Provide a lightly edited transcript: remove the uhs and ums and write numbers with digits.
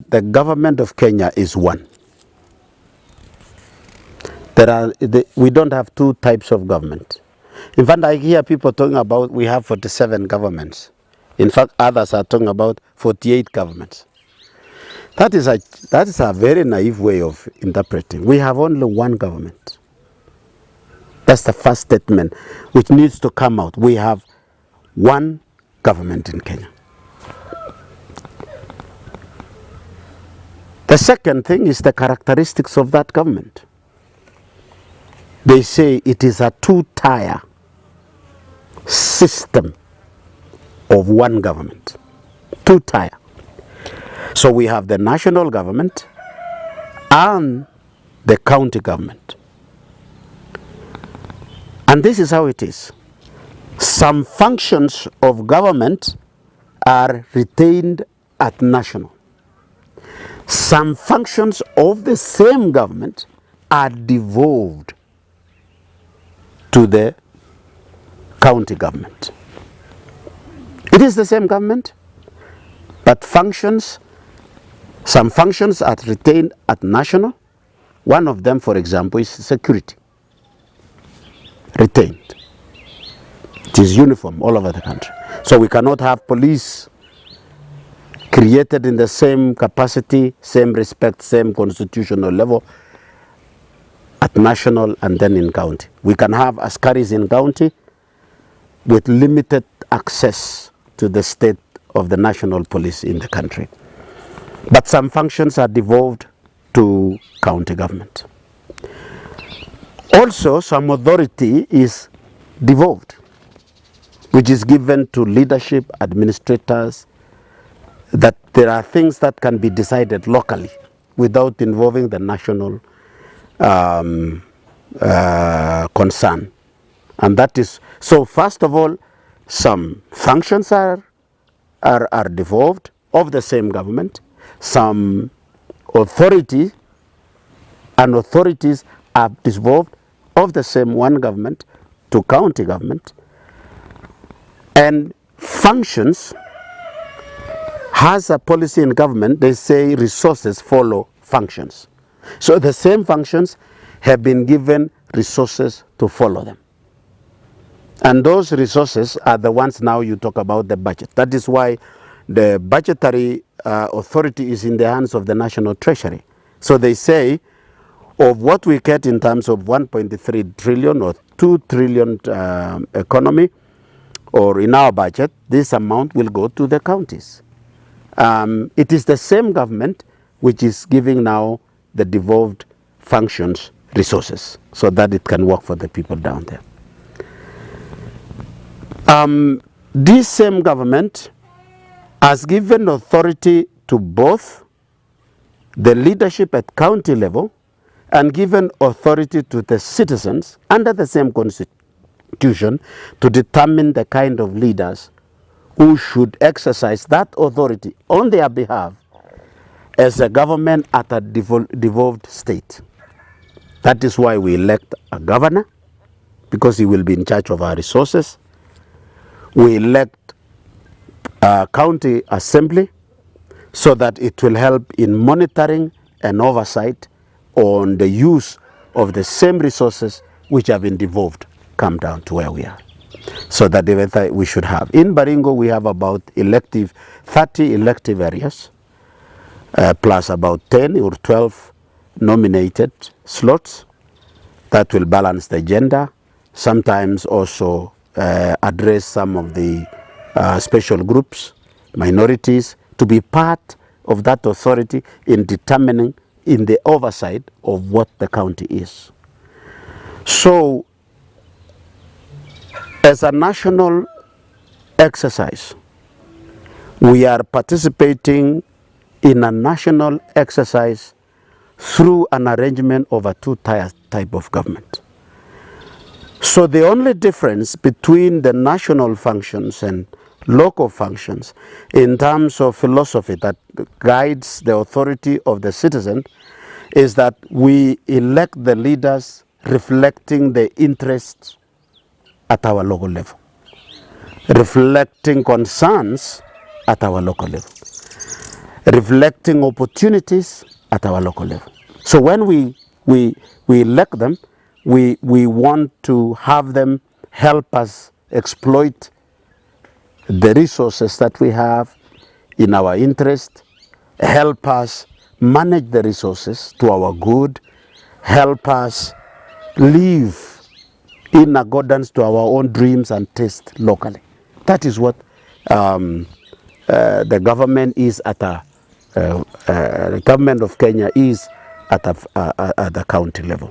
the government of Kenya is one. We don't have two types of government. In fact, I hear people talking about we have 47 governments. In fact, others are talking about 48 governments. That is a very naive way of interpreting. We have only one government. That's the first statement which needs to come out. We have one government in Kenya. The second thing is the characteristics of that government. They say it is a two-tier system of one government. Two-tier. So we have the national government and the county government. And this is how it is. Some functions of government are retained at national. Some functions of the same government are devolved to the county government. It is the same government, but some functions are retained at national. One of them, for example, is security. Retained. It is uniform all over the country. So we cannot have police created in the same capacity, same respect, same constitutional level at national and then in county. We can have askaris in county with limited access to the state of the national police in the country. But some functions are devolved to county government. Also, some authority is devolved, which is given to leadership, administrators, that there are things that can be decided locally without involving the national concern. And that is, so first of all, some functions are devolved of the same government. Some authorities are devolved of the same one government to county government. And functions has a policy in government, they say resources follow functions. So the same functions have been given resources to follow them. And those resources are the ones now you talk about the budget. That is why the budgetary authority is in the hands of the National Treasury. So they say of what we get in terms of 1.3 trillion or 2 trillion economy, or in our budget, this amount will go to the counties. It is the same government which is giving now the devolved functions resources so that it can work for the people down there. This same government has given authority to both the leadership at county level and given authority to the citizens under the same constitution to determine the kind of leaders who should exercise that authority on their behalf as a government at a devolved state. That is why we elect a governor, because he will be in charge of our resources. We elect a county assembly so that it will help in monitoring and oversight on the use of the same resources which have been devolved come down to where we are. So that we should have. In Baringo, we have about 30 elective areas, plus about 10 or 12 nominated slots that will balance the gender, sometimes also address some of the special groups, minorities, to be part of that authority in determining in the oversight of what the county is. So, as a national exercise, we are participating in a national exercise through an arrangement of a two-tier type of government. So the only difference between the national functions and local functions in terms of philosophy that guides the authority of the citizen is that we elect the leaders reflecting the interests at our local level, reflecting concerns at our local level. reflecting opportunities at our local level. So when we elect them, we want to have them help us exploit the resources that we have in our interest, help us manage the resources to our good, help us live in accordance to our own dreams and taste locally. That is what the government is at the government of Kenya is at the county level.